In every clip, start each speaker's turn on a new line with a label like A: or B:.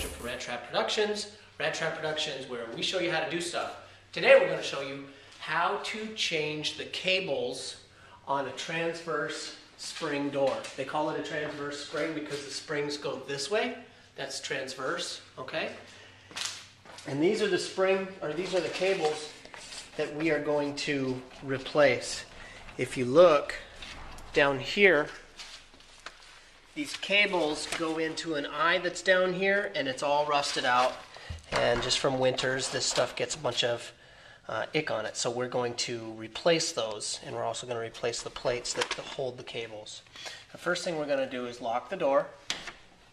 A: Randrup for Rattrap Productions. Rattrap Productions, where we show you how to do stuff. Today we're going to show you how to change the cables on a transverse spring door. They call it a transverse spring because the springs go this way. That's transverse, okay? And these are the cables that we are going to replace. If you look down here, these cables go into an eye that's down here, and it's all rusted out. And just from winters, this stuff gets a bunch of ick on it. So we're going to replace those, and we're also going to replace the plates that hold the cables. The first thing we're going to do is lock the door.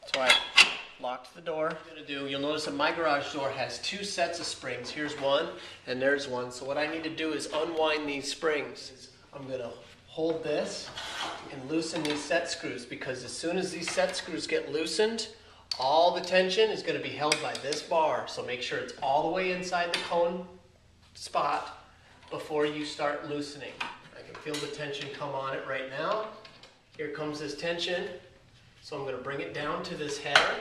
A: That's why I locked the door. You'll notice that my garage door has two sets of springs. Here's one, and there's one. So what I need to do is unwind these springs. I'm going to hold this and loosen these set screws, because as soon as these set screws get loosened, all the tension is going to be held by this bar. So make sure it's all the way inside the cone spot before you start loosening. I can feel the tension come on it right now. Here comes this tension. So I'm going to bring it down to this header,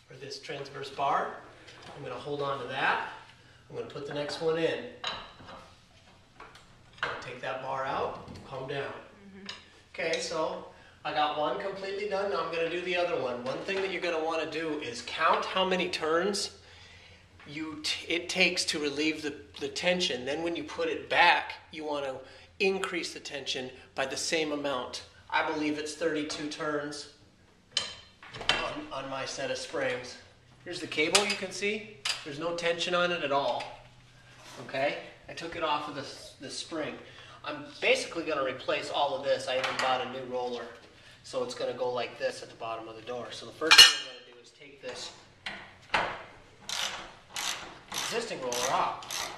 A: or this transverse bar. I'm going to hold on to that. I'm going to put the next one in. I'm going to take that bar out, come down. Okay, so I got one completely done. Now I'm going to do the other one. One thing that you're going to want to do is count how many turns it takes to relieve the tension. Then when you put it back, you want to increase the tension by the same amount. I believe it's 32 turns on my set of springs. Here's the cable, you can see. There's no tension on it at all. Okay? I took it off of the spring. I'm basically going to replace all of this. I even bought a new roller. So it's going to go like this at the bottom of the door. So the first thing I'm going to do is take this existing roller off.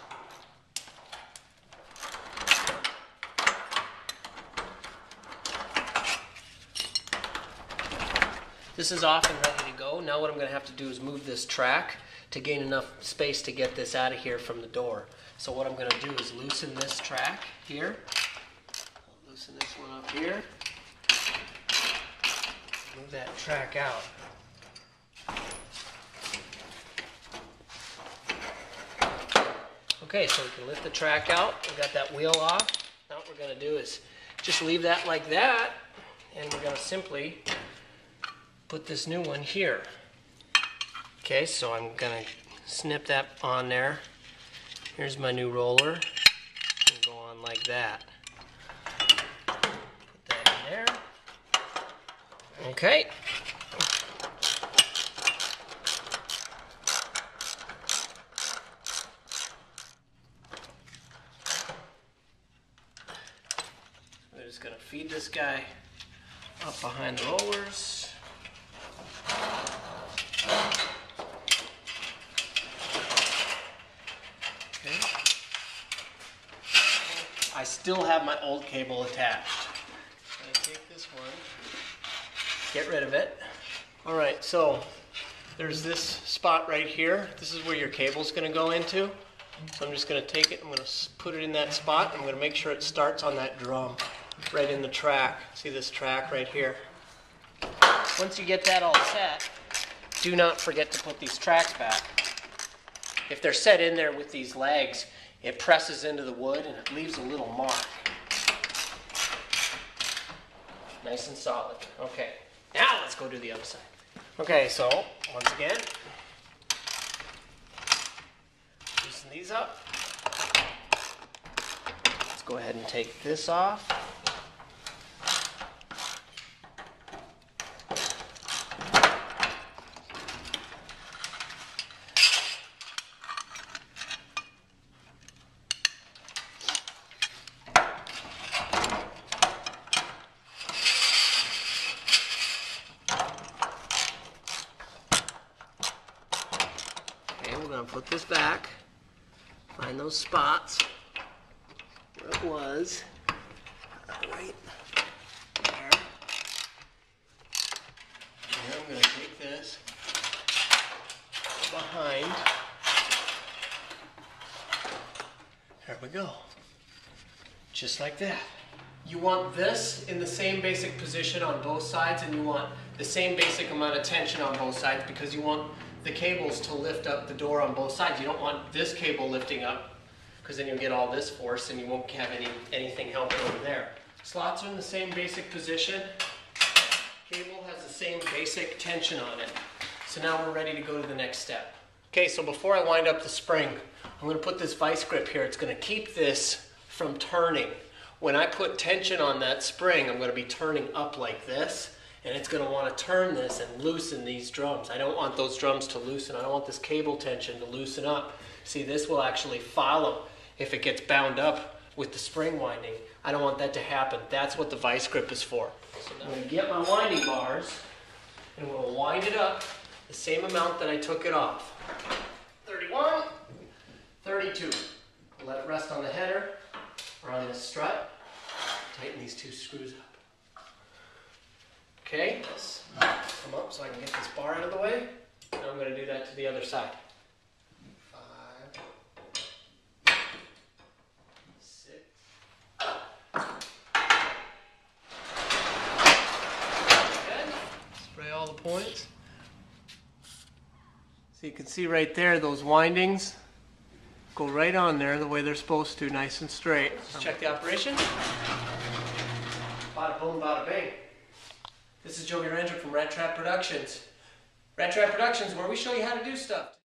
A: This is off and ready to go. Now what I'm going to have to do is move this track to gain enough space to get this out of here from the door. So what I'm going to do is loosen this track here. I'll loosen this one up here. Move that track out. Okay, so we can lift the track out. We got that wheel off. Now what we're going to do is just leave that like that, and we're going to simply put this new one here. Okay, so I'm going to snip that on there. Here's my new roller. And go on like that. Put that in there. Okay. We're just going to feed this guy up behind the rollers. Okay. I still have my old cable attached. I take this one, get rid of it. Alright, so there's this spot right here. This is where your cable's going to go into. So I'm just going to take it, I'm going to put it in that spot. I'm going to make sure it starts on that drum, right in the track. See this track right here? Once you get that all set, do not forget to put these tracks back. If they're set in there with these legs, it presses into the wood and it leaves a little mark. Nice and solid. Okay, now let's go to the other side. Okay, so once again, loosen these up. Let's go ahead and take this off. We're going to put this back, find those spots where it was, right there. And I'm going to take this behind. There we go. Just like that. You want this in the same basic position on both sides, and you want the same basic amount of tension on both sides, because you want the cables to lift up the door on both sides. You don't want this cable lifting up because then you'll get all this force and you won't have anything helping over there. Slots are in the same basic position. Cable has the same basic tension on it. So now we're ready to go to the next step. Okay, so before I wind up the spring, I'm going to put this vice grip here. It's going to keep this from turning. When I put tension on that spring, I'm going to be turning up like this, and it's going to want to turn this and loosen these drums. I don't want those drums to loosen. I don't want this cable tension to loosen up. See, this will actually follow if it gets bound up with the spring winding. I don't want that to happen. That's what the vice grip is for. So now I'm going to get my winding bars, and we'll wind it up the same amount that I took it off. 31, 32. Let it rest on the header or on this strut. Tighten these two screws up. Okay, come up so I can get this bar out of the way. Now I'm going to do that to the other side. 5, 6. Good. Spray all the points. So you can see right there, those windings go right on there the way they're supposed to, nice and straight. Let's check the operation. Bada boom, bada bang. This is Joby Randrup from Rattrap Productions. Rattrap Productions, where we show you how to do stuff.